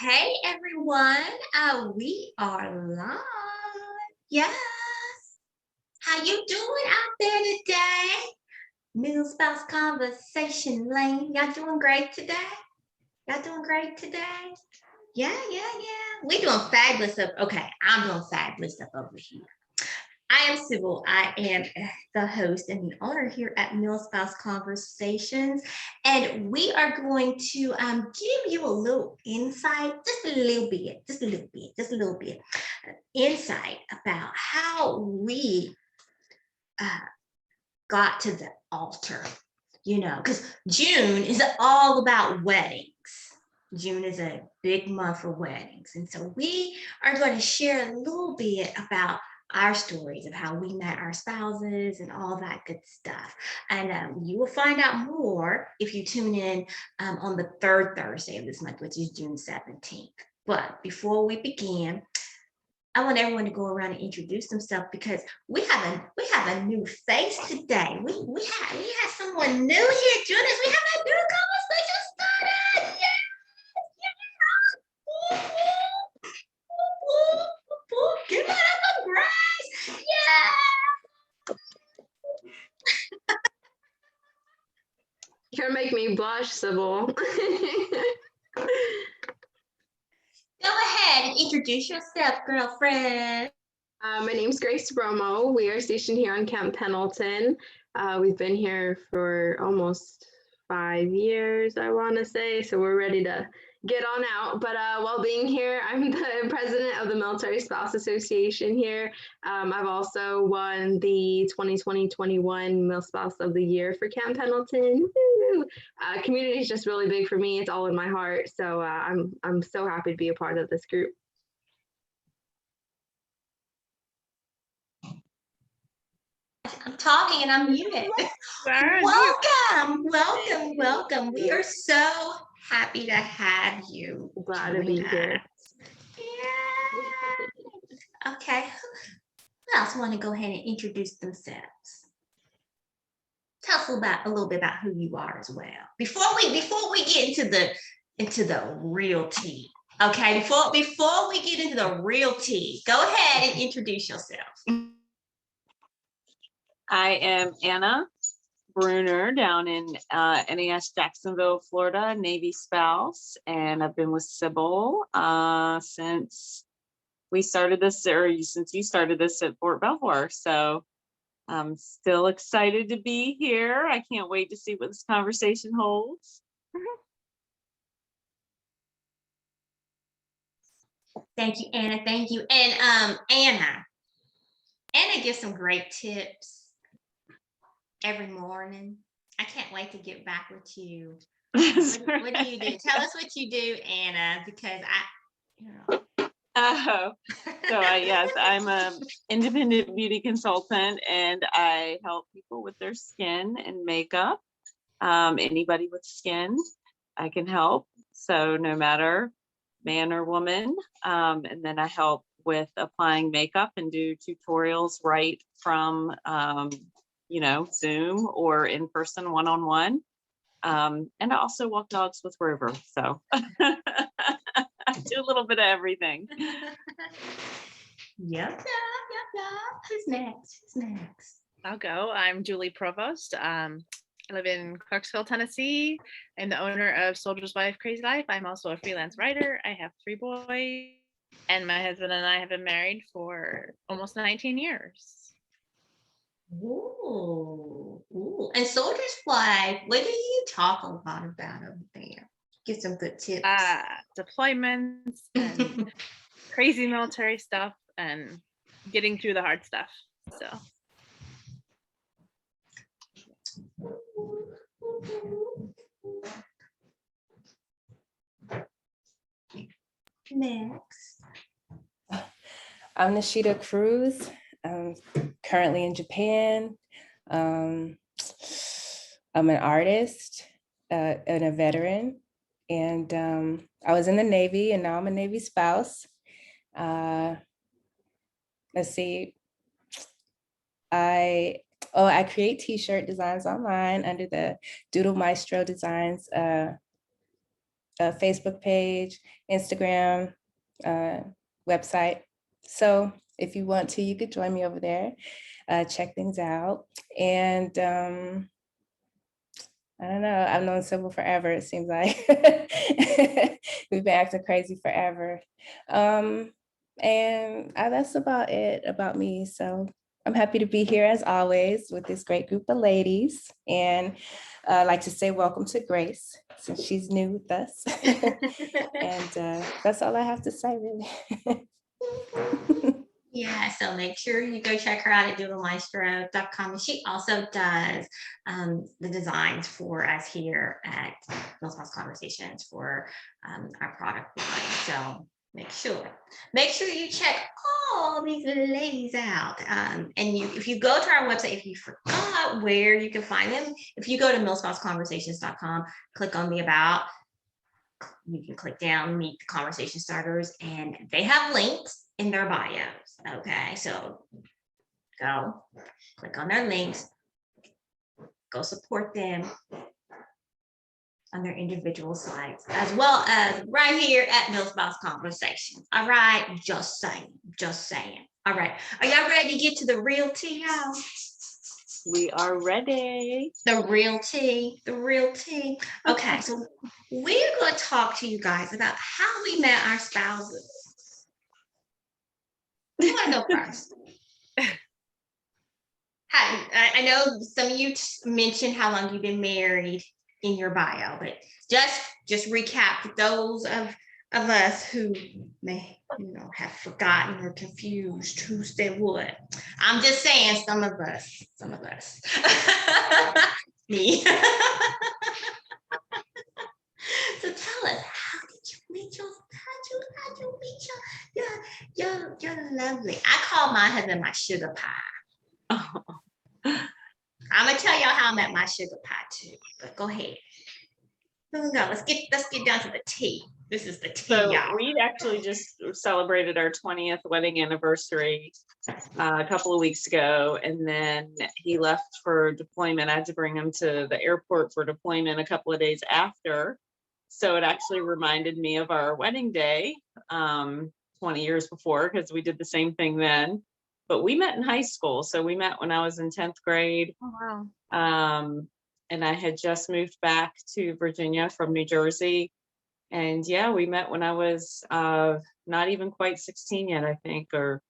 Hey everyone, we are live. Yes. How you doing out there today? Milspouse Conversation Lane. Y'all doing great today? Y'all doing great today? Yeah. We doing fabulous up. Okay, I'm doing fabulous up over here. I am Sybil. I am the host and the owner here at Milspouse Conversations. And we are going to give you a little insight, just a little bit, insight about how we got to the altar, because June is all about weddings. June is a big month for weddings. And so we are going to share a little bit about our stories of how we met our spouses and all that good stuff. And you will find out more if you tune in on the third Thursday of this month, which is June 17th. But before we begin, I want everyone to go around and introduce themselves because we have a new face today. We have someone new here joining us. We have a new conversation started. Give it up for Grace. Yeah. You're making me blush, Sybil. Go ahead and introduce yourself, girlfriend. My name's Grace Romo. We are stationed here on Camp Pendleton. We've been here for almost 5 years, I want to say, so we're ready to get on out. But while being here, I'm the president of the Military Spouse Association here. I've also won the 2020-21 Milspouse of the Year for Camp Pendleton. Community is just really big for me. It's all in my heart. So I'm so happy to be a part of this group. I'm talking and I'm muted. Welcome. We are so happy to have you. Glad to be here. Yeah. Okay. Who else want to go ahead and introduce themselves? Tell us a little bit about who you are as well. Before we get into the real tea. Okay, before we get into the real tea, go ahead and introduce yourself. I am Anna Bruner down in NAS Jacksonville, Florida, Navy spouse, and I've been with Sybil since we started this, or since you started this at Fort Belvoir. So I'm still excited to be here. I can't wait to see what this conversation holds. Thank you, Anna. Thank you. And Anna gives some great tips every morning. I can't wait to get back with you. What do you do? Tell us what you do, Anna, because yes, I'm an independent beauty consultant and I help people with their skin and makeup. Anybody with skin, I can help. So no matter man or woman. And then I help with applying makeup and do tutorials right from Zoom or in person one-on-one. And I also walk dogs with Rover. So I do a little bit of everything. Yep. Who's next? I'll go. I'm Julie Provost. I live in Clarksville, Tennessee. I'm the owner of Soldier's Wife Crazy Life. I'm also a freelance writer. I have 3 boys, and my husband and I have been married for almost 19 years. Ooh. And Soldier's Wife, what do you talk a lot about over there? Get some good tips. Deployments and crazy military stuff and getting through the hard stuff. So. Next. I'm Nishita Cruz. I'm currently in Japan. I'm an artist and a veteran. And I was in the Navy and now I'm a Navy spouse. Let's see. I create t-shirt designs online under the Doodle Maestro Designs Facebook page, Instagram, website. So if you want to, you could join me over there, check things out. And I don't know, I've known Sybil forever, it seems like. We've been acting crazy forever. And that's about it about me. So I'm happy to be here as always with this great group of ladies. And I'd like to say welcome to Grace, since she's new with us. And that's all I have to say, really. Yeah, so make sure you go check her out at doodlemaestro.com. And she also does the designs for us here at Milspouse Conversations for our product line. So make sure you check all these ladies out. And if you go to our website, if you forgot where you can find them, if you go to milspouseconversations.com, click on the about, you can click down, meet the conversation starters, and they have links in their bios. Okay, so go click on their links, go support them on their individual sites, as well as right here at Milspouse Conversations. All right, just saying. All right, are y'all ready to get to the real tea, y'all? We are ready. The real tea. Okay, so we're going to talk to you guys about how we met our spouses. You want to go first? I know some of you mentioned how long you've been married in your bio, but just recap for those of us who may have forgotten or confused who said what. I'm just saying some of us. Me. So tell us, how did you meet you're lovely. I call my husband my sugar pie. Oh. I'm gonna tell y'all how I met my sugar pie too, but go ahead. Let's get down to the tea. This is the tea, So y'all. we actually just celebrated our 20th wedding anniversary a couple of weeks ago, and then he left for deployment. I had to bring him to the airport for deployment a couple of days after. So it actually reminded me of our wedding day 20 years before, because we did the same thing then. But we met in high school. So we met when I was in 10th grade. Oh, wow. And I had just moved back to Virginia from New Jersey. And yeah, we met when I was not even quite 16 yet, I think, or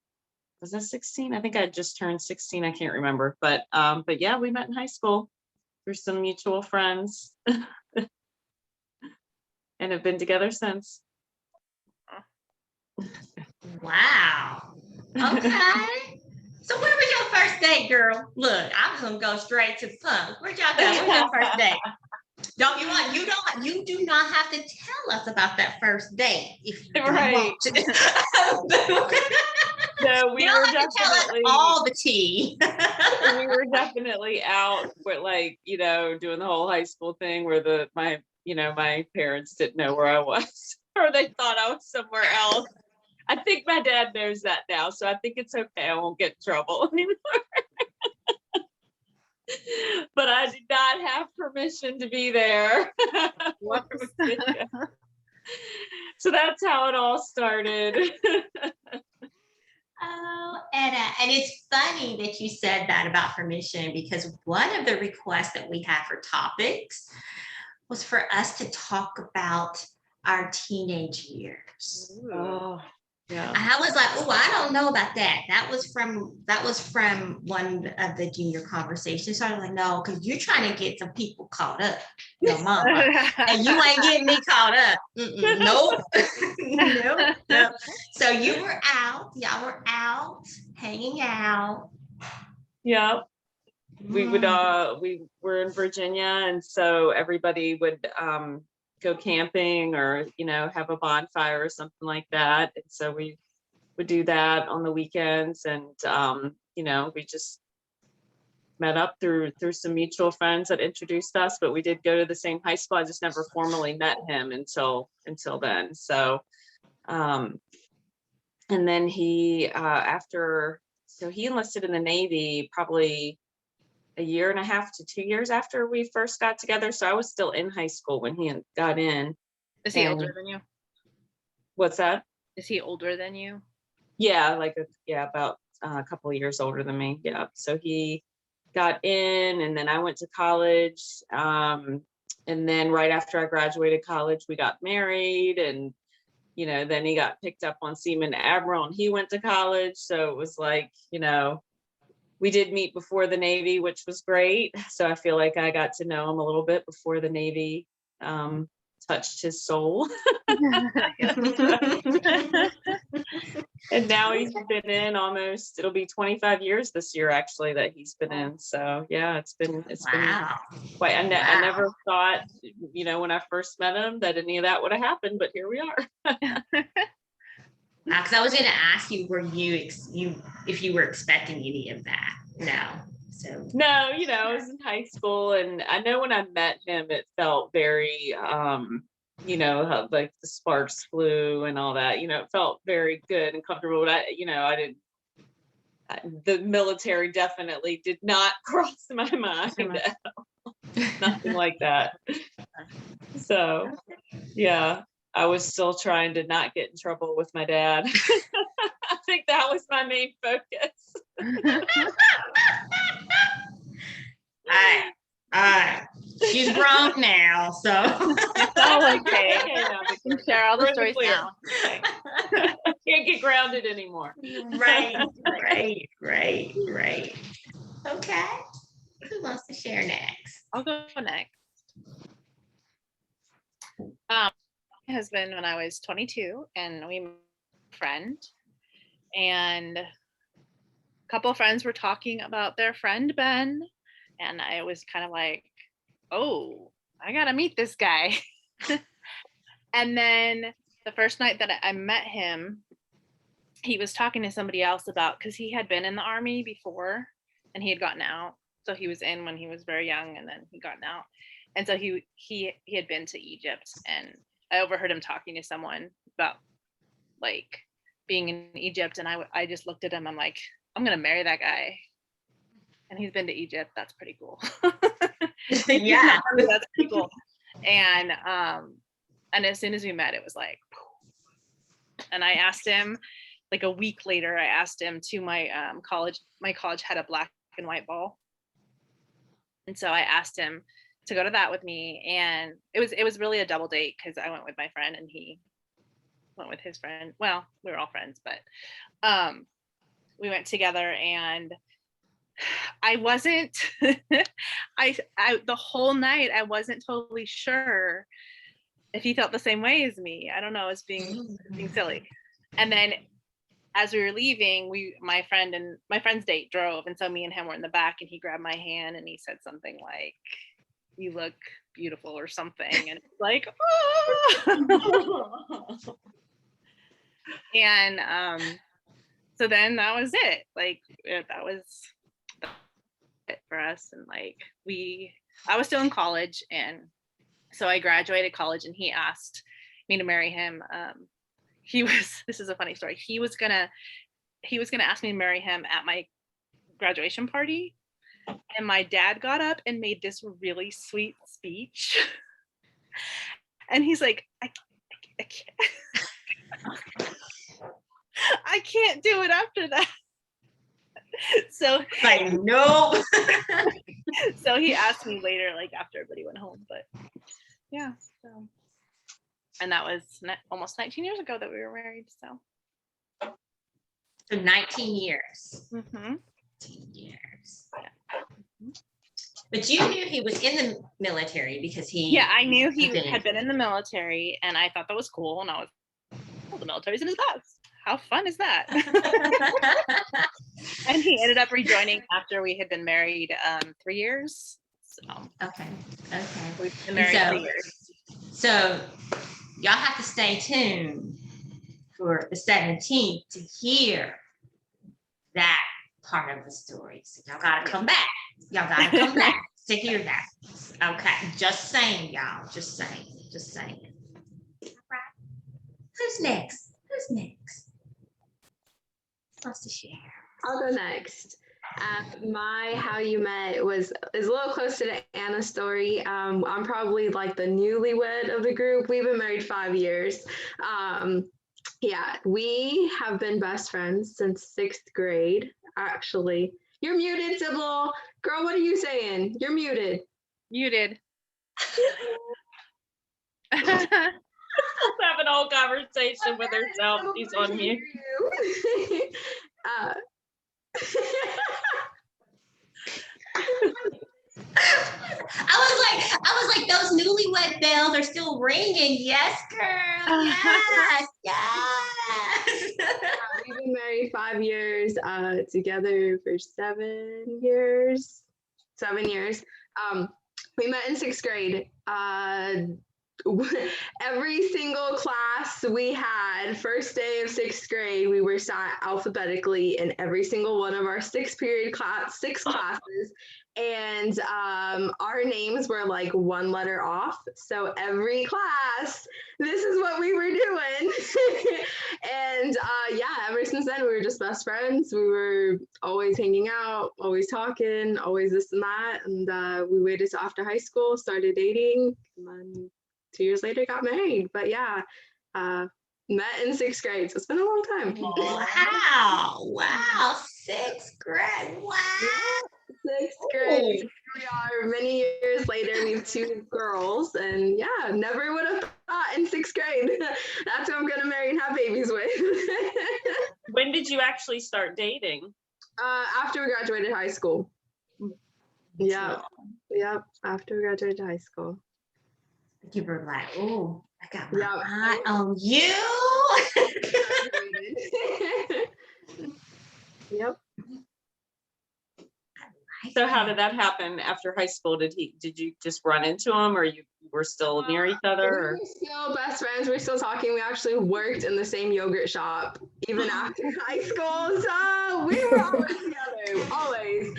was I 16? I think I just turned 16. I can't remember. But yeah, we met in high school through some mutual friends and have been together since. Wow. Okay. So where was your first date, girl? Look, I'm just gonna go straight to the point. Where'd y'all go? Where's your first date? You do not have to tell us about that first date if you don't want to. No, we were tell us definitely all the tea. we were definitely out with, like, doing the whole high school thing where my parents didn't know where I was, or they thought I was somewhere else. I think my dad knows that now, so I think it's okay. I won't get in trouble anymore. But I did not have permission to be there. So that's how it all started. Oh, and it's funny that you said that about permission, because one of the requests that we had for topics was for us to talk about our teenage years. Oh, yeah. And I was like, oh, I don't know about that. That was from one of the junior conversations. So I was like, no, because you're trying to get some people caught up, your mama, and you ain't getting me caught up. Nope. Nope. So y'all were out hanging out. Yeah. We were in Virginia, and so everybody would go camping or have a bonfire or something like that, and so we would do that on the weekends, and we just met up through some mutual friends that introduced us. But we did go to the same high school. I just never formally met him until then. So and then he he enlisted in the Navy probably a year and a half to 2 years after we first got together. So I was still in high school when he got in. Is he And- older than you? What's that? Is he older than you? Yeah, about a couple of years older than me. Yeah. So he got in, and then I went to college. And then right after I graduated college, we got married, and then he got picked up on Seaman Admiral, and he went to college. So it was like, we did meet before the Navy, which was great. So I feel like I got to know him a little bit before the Navy touched his soul. And now he's been in almost, it'll be 25 years this year, actually, that he's been in. So yeah, it's been Wow. quite, I Wow. never thought, when I first met him, that any of that would have happened, but here we are. Because I was going to ask you, were you if you were expecting any of that? No. So No, I was in high school, and I know when I met him, it felt very, how like the sparks flew and all that. It felt very good and comfortable. But I didn't. The military definitely did not cross my mind. Nothing like that. So, yeah, I was still trying to not get in trouble with my dad. I think that was my main focus. she's grown now, so Oh, okay. We can share all the We're in the stories clear. now. Can't get grounded anymore. right. Okay. Who wants to share next? I'll go next. My husband, when I was 22, and we met a friend, and a couple of friends were talking about their friend Ben, and I was kind of like, oh, I gotta meet this guy. And then the first night that I met him, he was talking to somebody else about, because he had been in the Army before and he had gotten out. So he was in when he was very young, and then he gotten out. And so he had been to Egypt, and I overheard him talking to someone about like being in Egypt, and I just looked at him. I'm like, I'm gonna marry that guy, and he's been to Egypt. That's pretty cool. Yeah. That's pretty cool. And as soon as we met, it was like, and I asked him, like a week later, I asked him to my college. My college had a black and white ball, and so I asked him to go to that with me, and it was really a double date, because I went with my friend and he went with his friend. Well, we were all friends, but we went together, and I wasn't I the whole night I wasn't totally sure if he felt the same way as me. I don't know, as being silly. And then as we were leaving, my friend's date drove, and so me and him were in the back, and he grabbed my hand and he said something like, "You look beautiful," or something, and it's like, oh. And so then that was it. Like, that was it for us. And like, I was still in college, and so I graduated college, and he asked me to marry him. This is a funny story. He was gonna ask me to marry him at my graduation party, and my dad got up and made this really sweet speech, and he's like, I can't I can't do it after that. So Like, no. so he asked me later, like after everybody went home. But yeah, so, and that was almost 19 years ago that we were married. So 19 years. 19 years. But you knew he was in the military because I knew he had been in the military, and I thought that was cool. And I was, oh, the military's in his past. How fun is that? And he ended up rejoining after we had been married 3 years. So Okay. we've been married 3 years. So y'all have to stay tuned for the 17th to hear that part of the story. So y'all gotta come back. Y'all gotta come back to hear that. Okay. Just saying, y'all. Just saying. All right. Who's next? Who wants to share? I'll go next. My how you met is a little closer to Anna's story. I'm probably like the newlywed of the group. We've been married 5 years. Yeah, we have been best friends since 6th grade. Actually, you're muted, Sybil. Girl, what are you saying? You're muted. Muted. Let's have an whole conversation with herself. She's on mute. I was like, those newlywed bells are still ringing. Yes, girl. Yes, yes. We've been married 5 years, together for 7 years. 7 years. We met in 6th grade. Every single class we had, first day of 6th grade, we were sat alphabetically in every single one of our 6 classes. And our names were like one letter off. So every class, this is what we were doing. And yeah, ever since then, we were just best friends. We were always hanging out, always talking, always this and that. And we waited till after high school, started dating, and then 2 years later got married. But yeah, met in 6th grade. So it's been a long time. Wow. Wow. 6th grade. Wow. 6th grade. Here we are many years later. We have 2 girls, and yeah, never would have thought in 6th grade that's who I'm gonna marry and have babies with. When did you actually start dating? After we graduated high school. Yeah. Yep. After we graduated high school. You were like, oh, I got my Yep. eye on you. Yep. So how did that happen after high school? Did you just run into him, or you were still near each other? Or? We're still best friends. We're still talking. We actually worked in the same yogurt shop even after high school. So we were always together, always.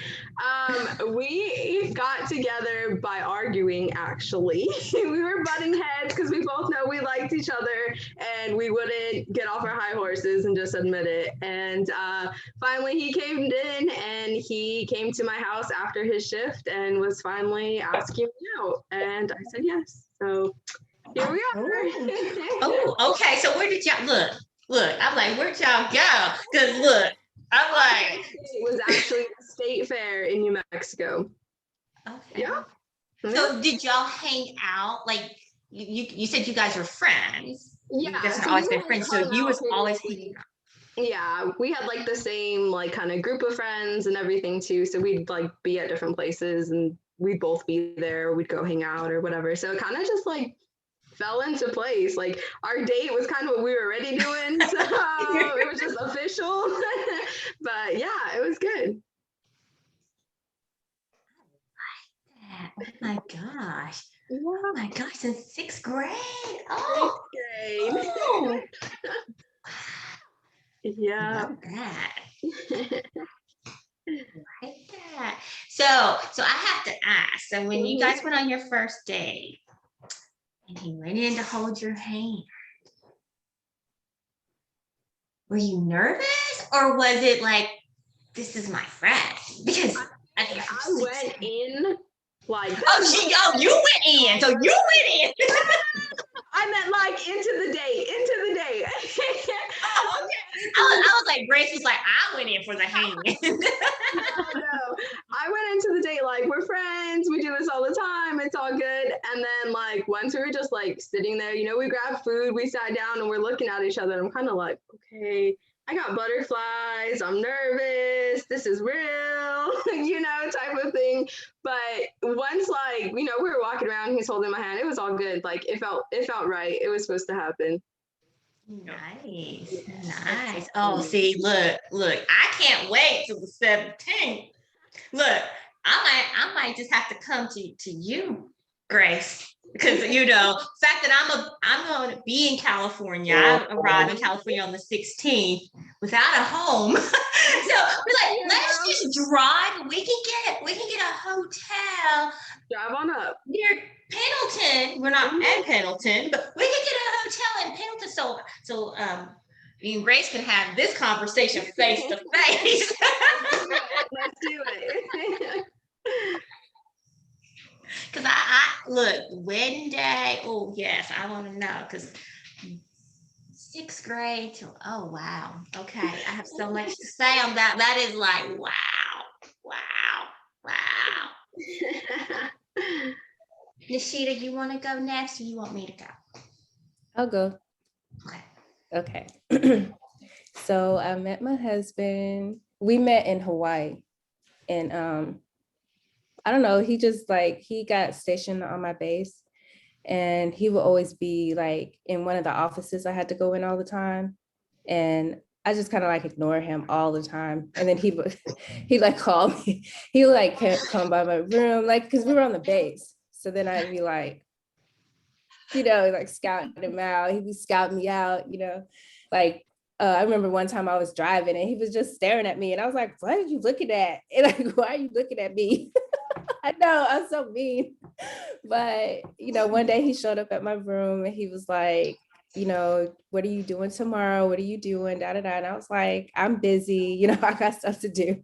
We got together by arguing, actually. We were butting heads because we both know we liked each other and we wouldn't get off our high horses and just admit it. And finally he came in and he came to my house after his shift and was finally asking me out. And I said yes. So here we are. Oh, okay. So where did y'all look? I'm like, where'd y'all go? Because look, I'm like, it was actually the state fair in New Mexico. okay. Yeah. So did y'all hang out? Like you said you guys were friends. Yeah. You guys have so always we been were friends. So hung you out was pretty always much. hanging out. Yeah, we had like the same like kind of group of friends and everything too. So we'd like be at different places and we'd both be there, we'd go hang out or whatever. So it kind of just like fell into place. Like our date was kind of what we were already doing. So it was just official. But yeah, it was good. Oh my gosh. Yeah. Oh my gosh, in 6th grade. Oh, 6th grade. oh. Yeah. Love that. Like that. So I have to ask. So when you guys went on your first date and he went in to hold your hand, were you nervous or was it like, this is my friend? Because I went in like you went in. So you went in. I meant like into the date. Oh, okay. I was like, Grace was like, I went in for the hang. No. I went into the date like we're friends, we do this all the time, it's all good. And then like once we were just like sitting there, we grabbed food, we sat down and we're looking at each other and I'm kind of like, okay, I got butterflies, I'm nervous, this is real, type of thing. But once like, we were walking around, he's holding my hand, it was all good. Like it felt right. It was supposed to happen. Nice. Oh, see, look, I can't wait till the 17th. Look, I might just have to come to you, Grace, because the fact that I'm going to be in California. I arrive in California on the 16th without a home. So we're like, let's just drive. We can get a hotel. Drive on up Near Pendleton. We're not at Pendleton, but we can get a hotel in Pendleton. So me and Grace can have this conversation face to face. Let's do it. Cause I look, wedding day. Oh yes, I want to know. Cause 6th grade to, oh wow. Okay. I have so much to say on that. That is like wow. Nishita, you want to go next or you want me to go? I'll go. Okay. Okay. So I met my husband. We met in Hawaii. And I don't know, he got stationed on my base. And he would always be like in one of the offices I had to go in all the time. And I just kind of like ignore him all the time. And then he like call me. He would like come by my room, like, because we were on the base. So then I'd be like, like scouting him out. He'd be scouting me out, like I remember one time I was driving and he was just staring at me and I was like, what are you looking at? And like, why are you looking at me? I know, I'm so mean. But, one day he showed up at my room and he was like, what are you doing tomorrow? What are you doing? Da, da, da. And I was like, I'm busy, I got stuff to do.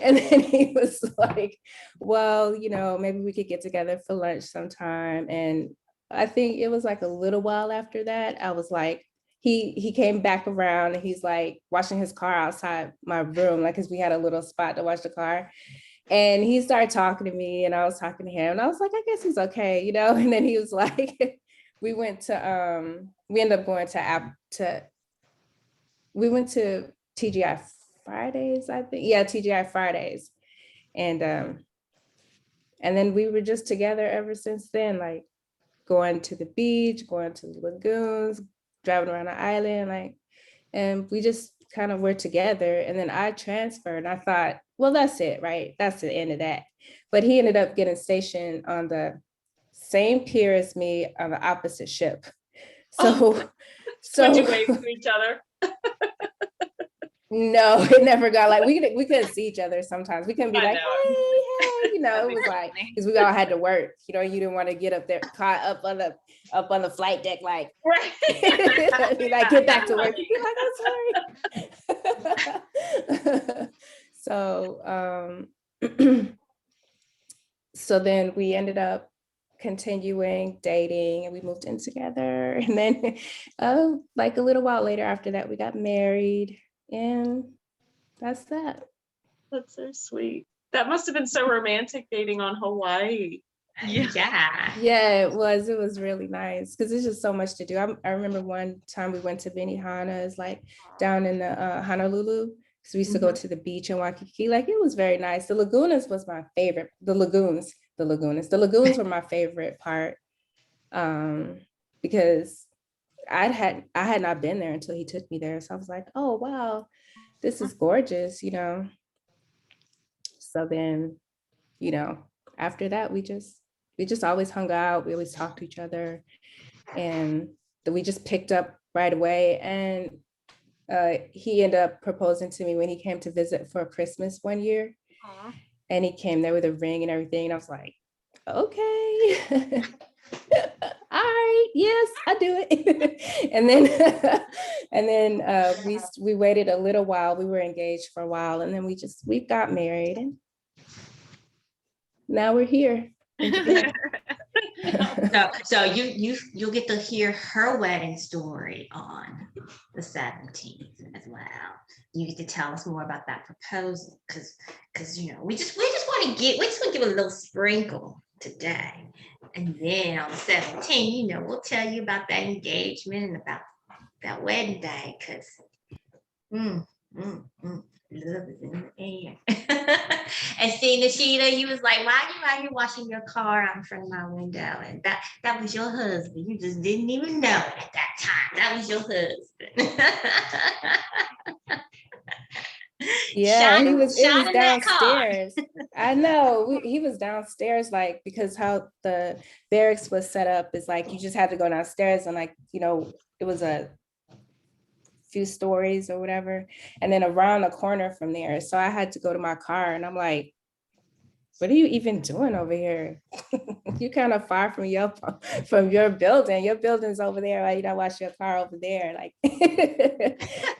And then he was like, well, maybe we could get together for lunch sometime. And I think it was like a little while after that, I was like, he came back around and he's like washing his car outside my room, like, because we had a little spot to wash the car. And he started talking to me and I was talking to him and I was like, I guess he's okay, and then he was like, we ended up going we went to TGI Fridays, I think. Yeah, TGI Fridays. And then we were just together ever since then, like going to the beach, going to the lagoons, driving around the island, like, and we just kind of were together. And then I transferred and I thought, well, that's it, right? That's the end of that. But he ended up getting stationed on the same pier as me on the opposite ship. So, Switching waves to each other. no, it never got like we couldn't see each other sometimes. We couldn't be I like, know. hey, it was like, because we all had to work. You didn't want to get up there, caught up on the flight deck, like, Right. like get back to work. You'd be like, I'm sorry. So so then we ended up continuing dating and we moved in together. And then like a little while later after that, we got married. And that's that. That's so sweet. That must have been so romantic dating on Hawaii. Yeah. Yeah, it was really nice because there's just so much to do. I remember one time we went to Benihana's, like down in the Honolulu, because we used to go to the beach in Waikiki. Like, it was very nice. The lagoons was my favorite. The lagoons were my favorite part, because I had not been there until he took me there. So I was like, oh wow, this is gorgeous, So then, after that, we just always hung out. We always talked to each other, and then we just picked up right away. And he ended up proposing to me when he came to visit for Christmas one year. Aww. And he came there with a ring and everything. And I was like, okay. All right, yes, I do it. and then we waited a little while. We were engaged for a while, and then we got married, and now we're here. So you'll get to hear her wedding story on the 17th as well. You get to tell us more about that proposal, because we just want to give a little sprinkle today, and then on the 17th, we'll tell you about that engagement and about that wedding day, because love is in the air. And see, Nishita, you was like, why are you out here washing your car out in front of my window? And that was your husband. You just didn't even know it at that time. That was your husband. Yeah, it was downstairs. I know, he was downstairs, like, because how the barracks was set up is like you just had to go downstairs, and like, it was a few stories or whatever, and then around the corner from there. So I had to go to my car, and I'm like, what are you even doing over here? You kind of far from your building. Your building's over there. Like, you don't wash your car over there. Like,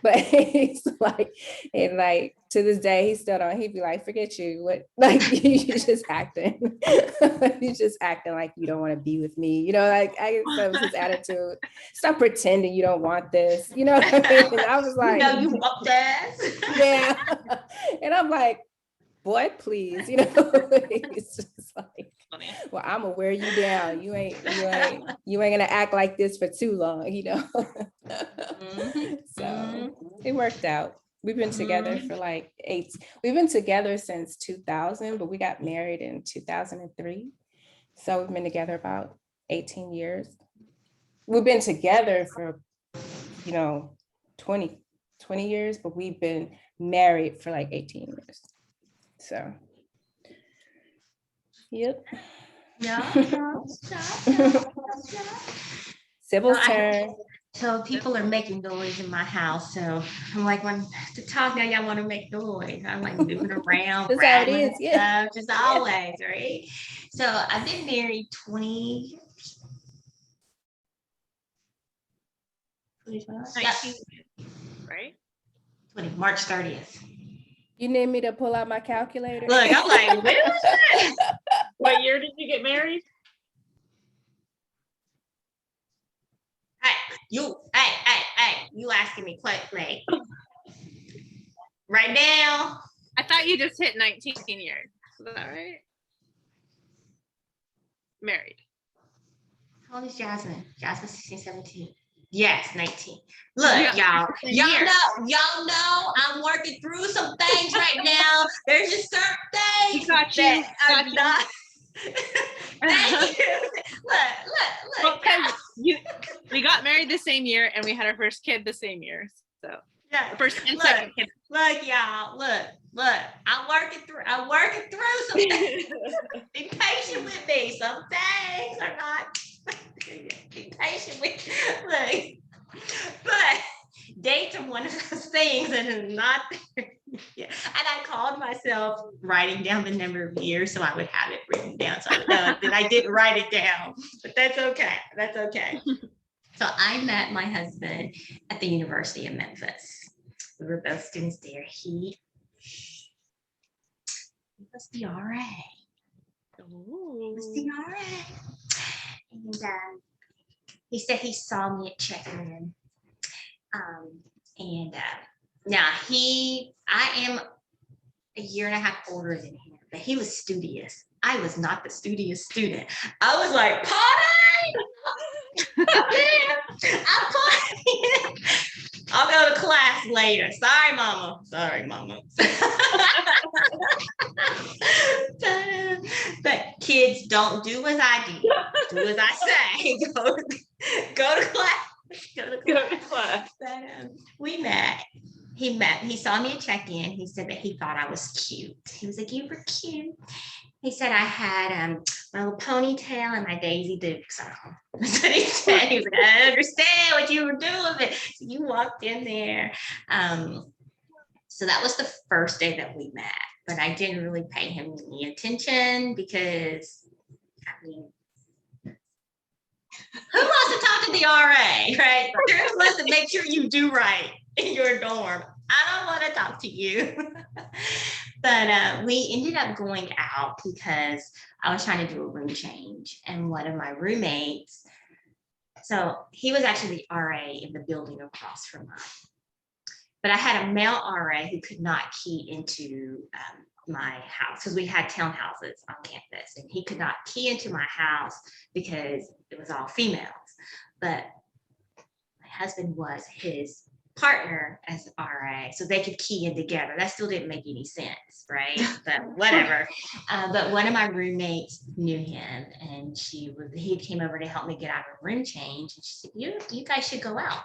but he's like, and like to this day, he still don't. He'd be like, forget you. What? Like, you just acting. You just acting like you don't want to be with me. You know, like I guess that was his attitude. Stop pretending you don't want this. You know what I mean? And I was like, You know, you want this. yeah. And I'm like, boy, please, you know, it's just like, Funny. well, I'm gonna wear you down. You ain't gonna act like this for too long, you know. So it worked out. We've been together for like we've been together since 2000, but we got married in 2003. So we've been together about 18 years. We've been together for, 20 years, but we've been married for like 18 years. So, yep. Yeah. Sybil's turn. So people are making noise in my house. So I'm like, when to talk now, y'all want to make noise. I'm like moving around, That's how it rattling is, yeah. stuff, just always, right? So I've been married 20. 19, right? 20, March 30th. You need me to pull out my calculator? Look, I'm like, when was that? What year did you get married? Hey, you asking me quickly. Right now. I thought you just hit 19 years. Is that right? Married. How old is Jasmine? Jasmine 16, 17. Yes, 19. Look, Yeah. y'all know I'm working through some things right now. There's just certain things We got you. that Got I'm you. not. Thank you. Look. Well, 'cause we got married the same year and we had our first kid the same year. So Yeah. first and Look. second kid. Look, y'all. Look. I'm working through some things. Be patient with me. Some things are not. Be patient with me. But dates are one of those things that is not there. Yeah. And I called myself writing down the number of years so I would have it written down. So I know that I didn't write it down, but that's okay. That's okay. So I met my husband at the University of Memphis. We were both students there. He was the RA. He was the RA. And he said he saw me at check-in. Now I am a year and a half older than him, but he was studious. I was not the studious student. I was like, party! I'm partying. I'll go to class later. Sorry, mama. But kids, don't do as I do. Do as I say. Go to class. Go to class. But we met. He saw me at check-in. He said that he thought I was cute. He was like, you were cute. He said I had my little ponytail and my Daisy Dukes on. That's what he said. He was like, I understand what you were doing with it. So you walked in there. So that was the first day that we met, but I didn't really pay him any attention because, I mean, who wants to talk to the RA, right? They're supposed to make sure you do right in your dorm. I don't want to talk to you. But we ended up going out because I was trying to do a room change. And one of my roommates, so he was actually the RA in the building across from us. But I had a male RA who could not key into my house because we had townhouses on campus. And he could not key into my house because it was all females. But my husband was his partner as RA, so they could key in together. That still didn't make any sense, right? But whatever. But one of my roommates knew him, and he came over to help me get out of a room change. And she said, "You guys should go out.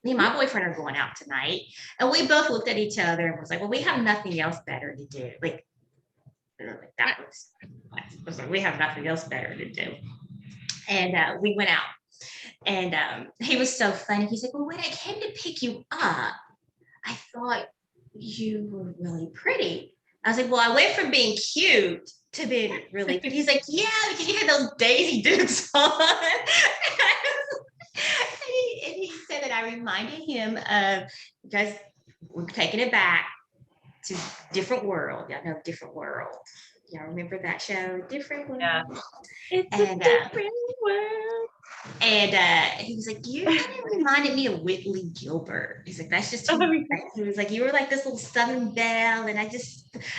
Me and my boyfriend are going out tonight." And we both looked at each other and was like, "Well, we have nothing else better to do." Like that was like, we have nothing else better to do. And we went out. And he was so funny. He's like, "Well, when I came to pick you up, I thought you were really pretty." I was like, well, I went from being cute to being really. He's like, yeah, because you had those Daisy Dukes on. And he said that I reminded him of, guys, we're taking it back to Different World. Y'all know Different World. Y'all remember that show, Different World? Yeah. It's And, a different world. And he was like, you kind of reminded me of Whitley Gilbert. He's like, that's just too much. He was like, you were like this little Southern belle, and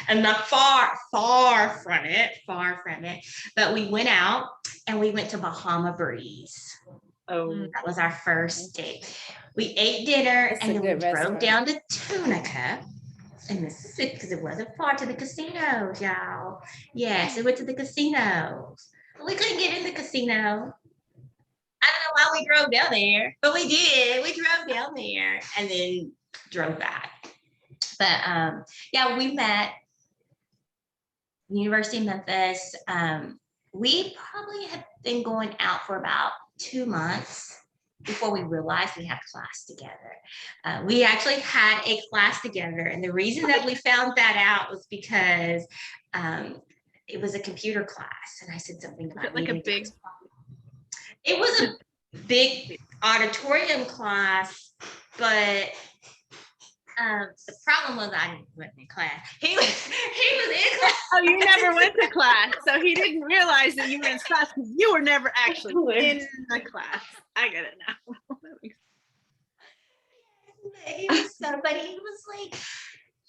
I'm not far from it. But we went out and we went to Bahama Breeze. Oh, That was our first date. We ate dinner That's a and then we good drove restaurant. down to Tunica in Mississippi because it wasn't far to the casinos, y'all. Yes, we went to the casinos. We couldn't get in the casino. I don't know why we drove down there, but we did. We drove down there and then drove back. But yeah, we met University of Memphis. We probably had been going out for about 2 months before we realized we had class together. We actually had a class together, and the reason that we found that out was because it was a computer class, and I said something about like a needing big. It was a big auditorium class, but the problem was I wasn't in class. He was in class. Oh, you never went to class, so he didn't realize that you were in class because you were never actually in the class. I get it now. But he was like,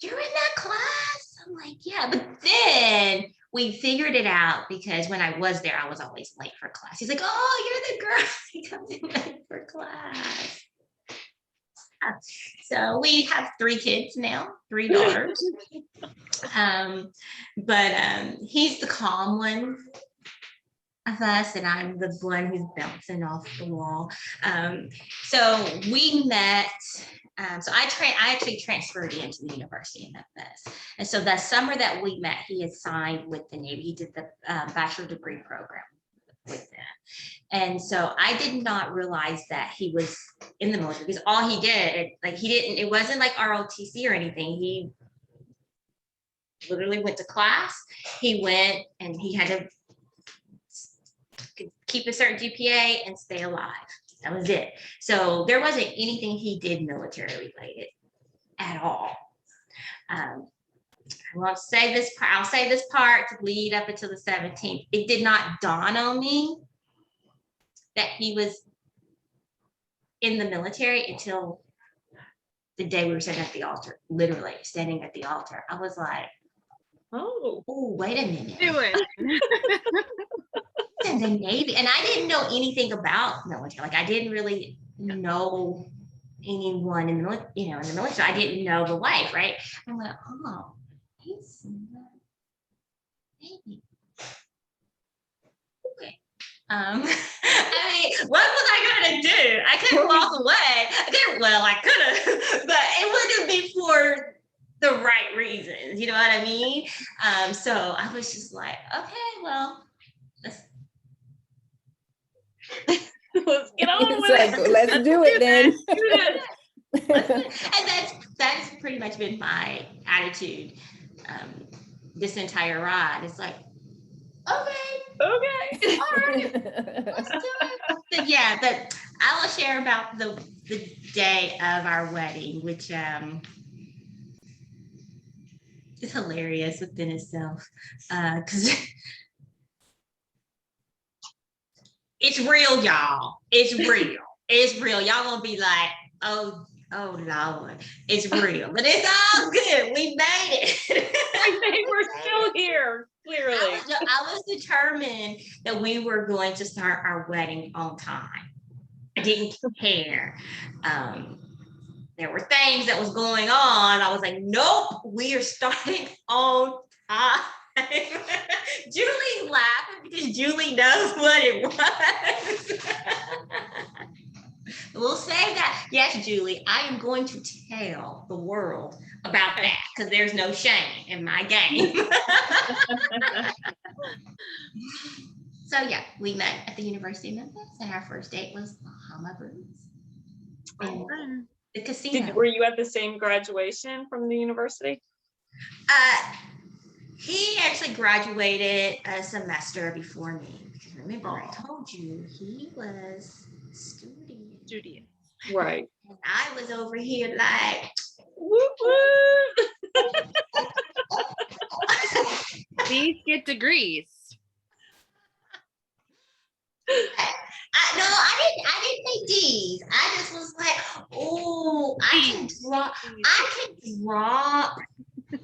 "You're in that class?" I'm like, "Yeah." But then we figured it out because when I was there, I was always late for class. He's like, "Oh, you're the girl who comes in late for class." So we have 3 kids now, 3 daughters. But he's the calm one of us, and I'm the one who's bouncing off the wall. So we met. So I actually transferred into the University of Memphis, and so that summer that we met, he had signed with the Navy. He did the bachelor degree program with them. And so I did not realize that he was in the military because all he did, it wasn't like ROTC or anything. He literally went to class. He went and he had to keep a certain GPA and stay alive. That was it. So there wasn't anything he did military related at all. I won't say this part. I'll say this part to lead up until the 17th. It did not dawn on me that he was in the military until the day we were sitting at the altar, literally standing at the altar. I was like, oh, wait a minute. Do it. In the Navy. And I didn't know anything about military. Like I didn't really know anyone in the military. I didn't know the life, right? I'm like, oh, he's in the Navy. Okay. I mean, what was I gonna do? I couldn't walk away. I could have, but it wouldn't be for the right reasons. You know what I mean? So I was just like, okay, well, let's get on It's with like, it. let's do it then. And that's pretty much been my attitude this entire ride. It's like, okay, all right, let's do it. But yeah, but I will share about the day of our wedding, which is hilarious within itself, because it's real, y'all. It's real. It's real. Y'all gonna be like, oh Lord, it's real, but it's all good. We made it. We're still here, clearly. I was determined that we were going to start our wedding on time. I didn't care. There were things that was going on. I was like, nope, we are starting on time. Julie's laughing because Julie knows what it was. We'll save that. Yes, Julie, I am going to tell the world about that because there's no shame in my game. So yeah, we met at the University of Memphis, and our first date was Bahama Breeze. And the casino. Were you at the same graduation from the university? He actually graduated a semester before me. Because remember, I Aw. told you he was studying. Judy. Right. And I was over here like, Woo, woo. These get degrees. I didn't say D's. I just was like, oh, I can drop.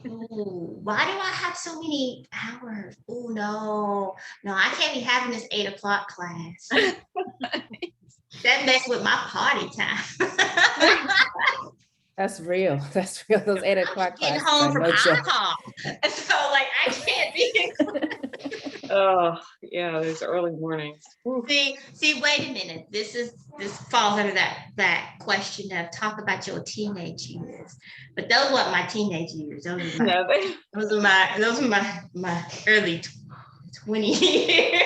Ooh, why do I have so many hours? Oh no, I can't be having this 8 o'clock class. That messed with my party time. That's real. That's real. Those 8 o'clock Getting classes home are from no joke. IHOP. So like I can't be. Oh, yeah, those early mornings. Woo. See, wait a minute. This falls under that question of talk about your teenage years. But those weren't my teenage years. Those are my early 20 years.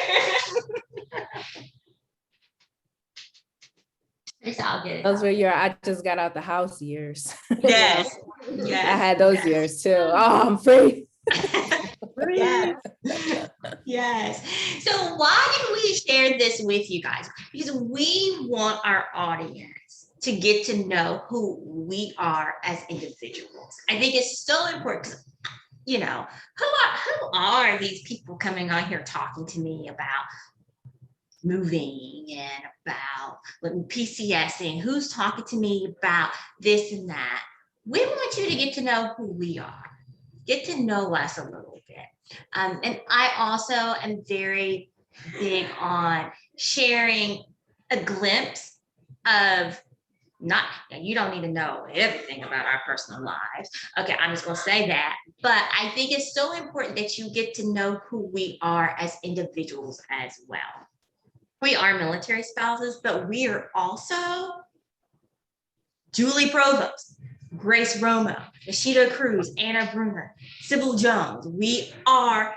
It's all good. Those were your I just got out the house years. Yes. I Yes. had those years too. Oh, I'm free. Yes. Yes. So why did we share this with you guys? Because we want our audience to get to know who we are as individuals. I think it's so important. You know, who are these people coming on here talking to me about moving and about PCSing? Who's talking to me about this and that? We want you to get to know who we are. Get to know us a little bit. And I also am very big on sharing a glimpse of you don't need to know everything about our personal lives. Okay, I'm just going to say that. But I think it's so important that you get to know who we are as individuals as well. We are military spouses, but we are also Julie Provost, Grace Romo, Nashida Cruz, Anna Bruner, Sybil Jones. We are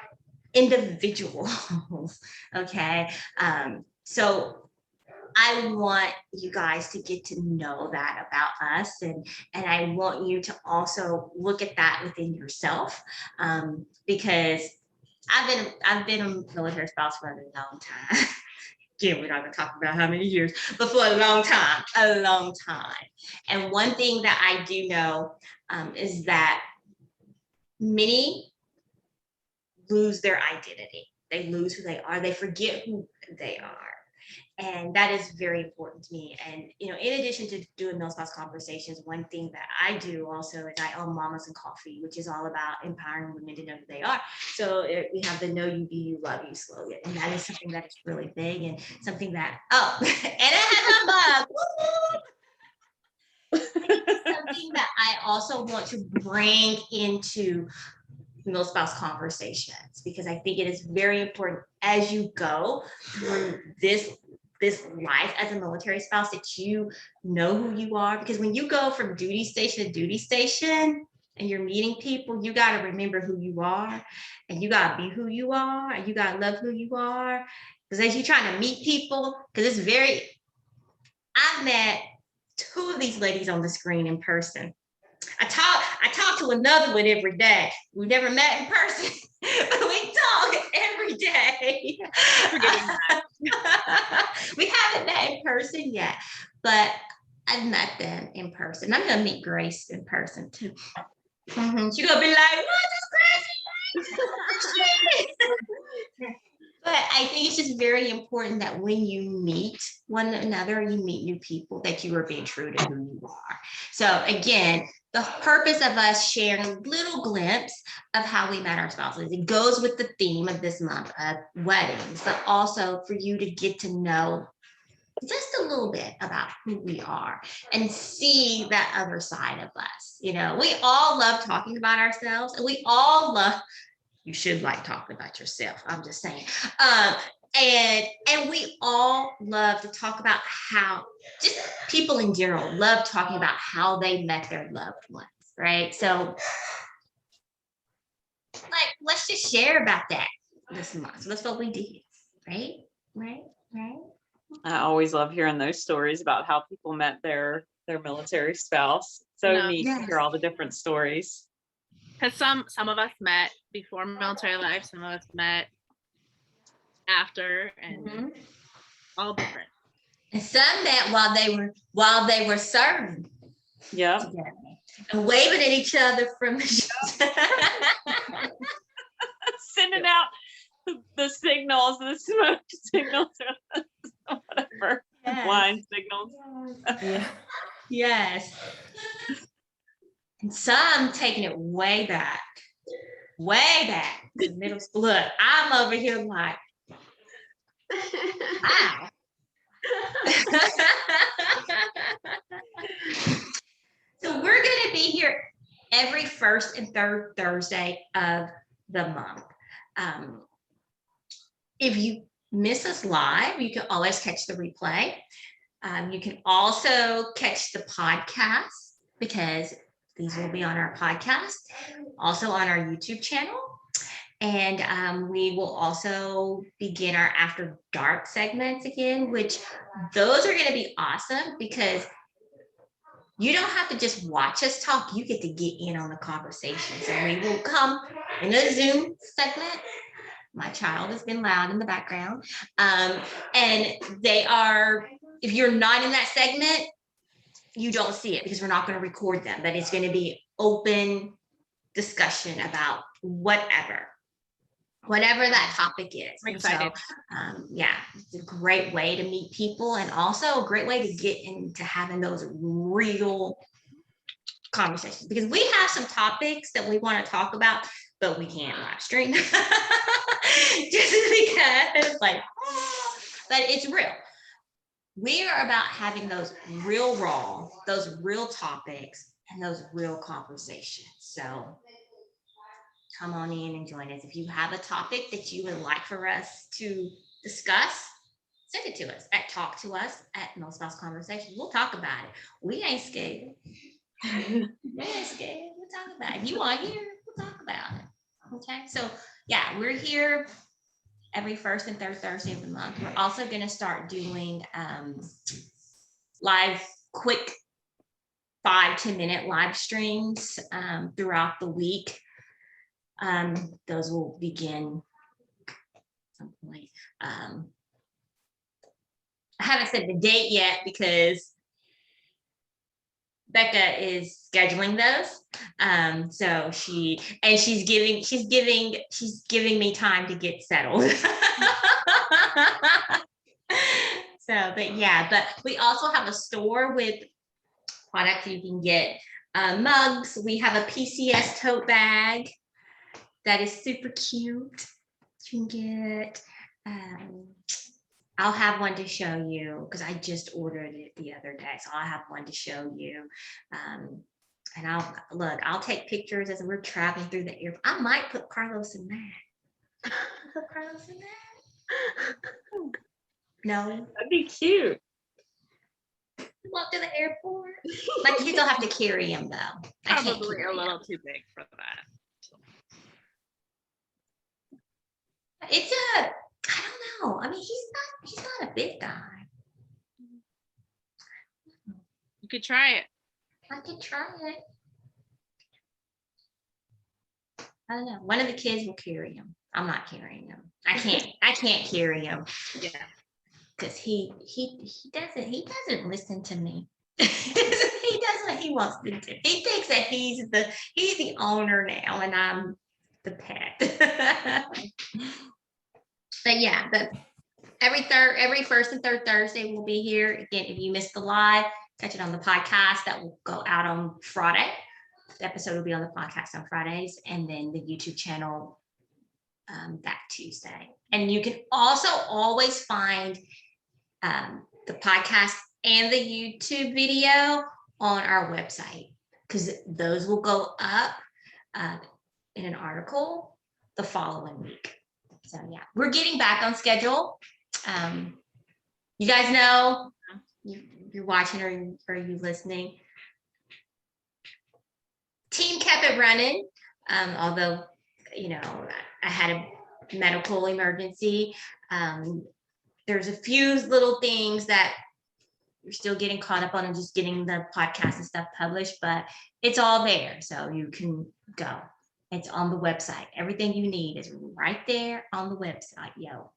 individuals, okay? So I want you guys to get to know that about us, and I want you to also look at that within yourself, because I've been a military spouse for a long time. Again, we're not going to talk about how many years, but for a long time. And one thing that I do know is that many lose their identity. They lose who they are. They forget who they are. And that is very important to me. And, you know, in addition to doing Milspouse Conversations, one thing that I do also is I own Mamas and Coffee, which is all about empowering women to know who they are. So we have the Know You, Be You, Love You slogan. And that is something that is really big and something that, and it has a mug. Something that I also want to bring into Milspouse Conversations, because I think it is very important as you go through this life as a military spouse that you know who you are. Because when you go from duty station to duty station and you're meeting people, you got to remember who you are, and you got to be who you are, and you got to love who you are. Because as you're trying to meet people, because I've met 2 of these ladies on the screen in person. I talk to another one every day. We never met in person. We talk every day. We haven't met in person yet, but I've met them in person. I'm gonna meet Grace in person too. She's gonna be like, "What is Gracie?" But I think it's just very important that when you meet one another, you meet new people, that you are being true to who you are. So again, the purpose of us sharing a little glimpse of how we met our spouses, it goes with the theme of this month of weddings, but also for you to get to know just a little bit about who we are and see that other side of us. You know, we all love talking about ourselves, and we all love, you should like talking about yourself, I'm just saying. And we all love to talk about how, just people in general love talking about how they met their loved ones, right? So like, let's just share about that this month. So that's what we did, right? I always love hearing those stories about how people met their military spouse. So No. neat to hear all the different stories. Because some of us met before military life, some of us met after, and Mhm. all different. And some met while they were serving Yep. together and waving at each other from the Sending out the signals, the smoke signals, or whatever. Yes. Line signals. Yeah. Yes. And some taking it way back to middle school. Look, I'm over here like, wow. So we're going to be here every first and third Thursday of the month. If you miss us live, you can always catch the replay. You can also catch the podcast because these will be on our podcast, also on our YouTube channel. And we will also begin our After Dark segments again, which those are going to be awesome because you don't have to just watch us talk. You get to get in on the conversation. So we will come in a Zoom segment. My child has been loud in the background. And they are, if you're not in that segment, you don't see it because we're not going to record them, but it's going to be open discussion about whatever that topic is. I'm excited. So, yeah, it's a great way to meet people and also a great way to get into having those real conversations because we have some topics that we want to talk about, but we can't live stream just because like, but it's real. We are about having those real raw, those real topics and those real conversations. So come on in and join us. If you have a topic that you would like for us to discuss, send it to us talk to us at Milspouse Conversations. We'll talk about it. We ain't scared. We ain't scared. We'll talk about it. If you want to hear, we'll talk about it. Okay. So yeah, we're here every first and third Thursday of the month. We're also going to start doing live quick 5-10 minute live streams throughout the week. Those will begin some point. I haven't set the date yet because Becca is scheduling those. So she's giving me time to get settled. So, but we also have a store with products you can get. Mugs. We have a PCS tote bag that is super cute. You can get. I'll have one to show you because I just ordered it the other day. So I'll have one to show you. And I'll take pictures as we're traveling through the airport. I might put Carlos in that. Put Carlos in that? No. That'd be cute. Walk to the airport. But you still have to carry him though. Probably a little too big for that. I don't know. I mean, he's not a big guy. You could try it. I could try it. I don't know. One of the kids will carry him. I'm not carrying him. I can't carry him. Yeah. Because he doesn't listen to me. He does what he wants to do. He thinks that he's the owner now and I'm the pet. But every first and third Thursday we'll be here. Again, if you missed the live, catch it on the podcast that will go out on Friday. The episode will be on the podcast on Fridays, and then the YouTube channel that Tuesday. And you can also always find the podcast and the YouTube video on our website because those will go up in an article the following week. So yeah, we're getting back on schedule. You guys know, you're watching or you listening. Team kept it running, although, I had a medical emergency. There's a few little things that you're still getting caught up on and just getting the podcast and stuff published, but it's all there. So you can go It's on the website. Everything you need is right there on the website, yo.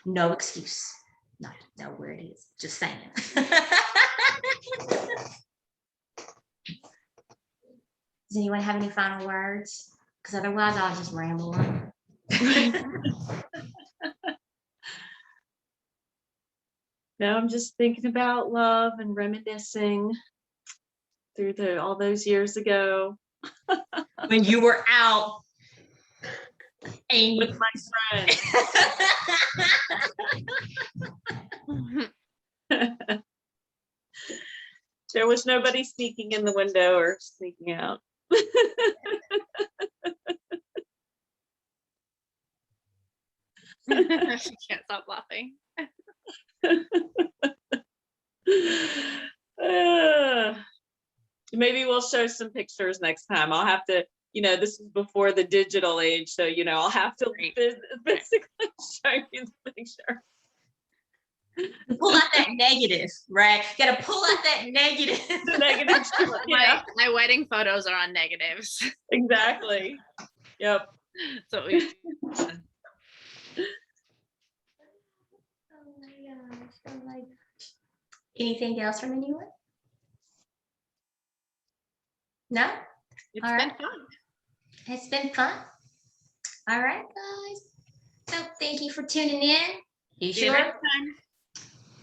No excuse. Not to know where it is. Just saying. Does anyone have any final words? Because otherwise I'll just ramble on. No, I'm just thinking about love and reminiscing through all those years ago When you were out and with my friends. There was nobody sneaking in the window or sneaking out. She can't stop laughing. Maybe we'll show some pictures next time. I'll have to, this is before the digital age, so I'll have to basically show you the picture. pull out that negative, right? Gotta pull out that negative. The negative. My wedding photos are on negatives. Exactly. Yep. So we Oh my gosh. Oh my gosh. Anything else from anyone? No? it's All been right. fun. It's been fun. All right, guys. So thank you for tuning in. Be See you sure next time.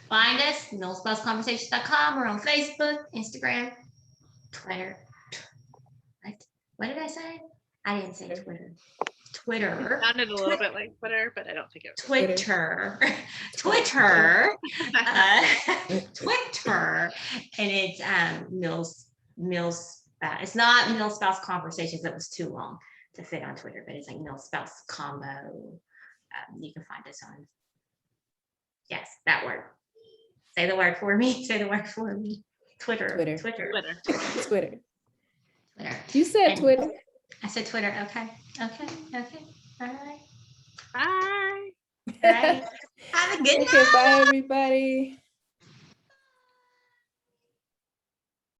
find us, milspouseconversations.com. We're on Facebook, Instagram, Twitter. What did I say? I didn't say Twitter. Twitter. It sounded a little bit like Twitter, but I don't think it was. Twitter. Twitter. And it's it's not Milspouse Conversations. That was too long to fit on Twitter, but it's like Milspouse Combo. You can find us on. Yes, that word. Say the word for me. Say the word for me. Twitter. You said And Twitter. I said Twitter. Okay. All right. Bye. All right. Have a good night. Okay, bye everybody.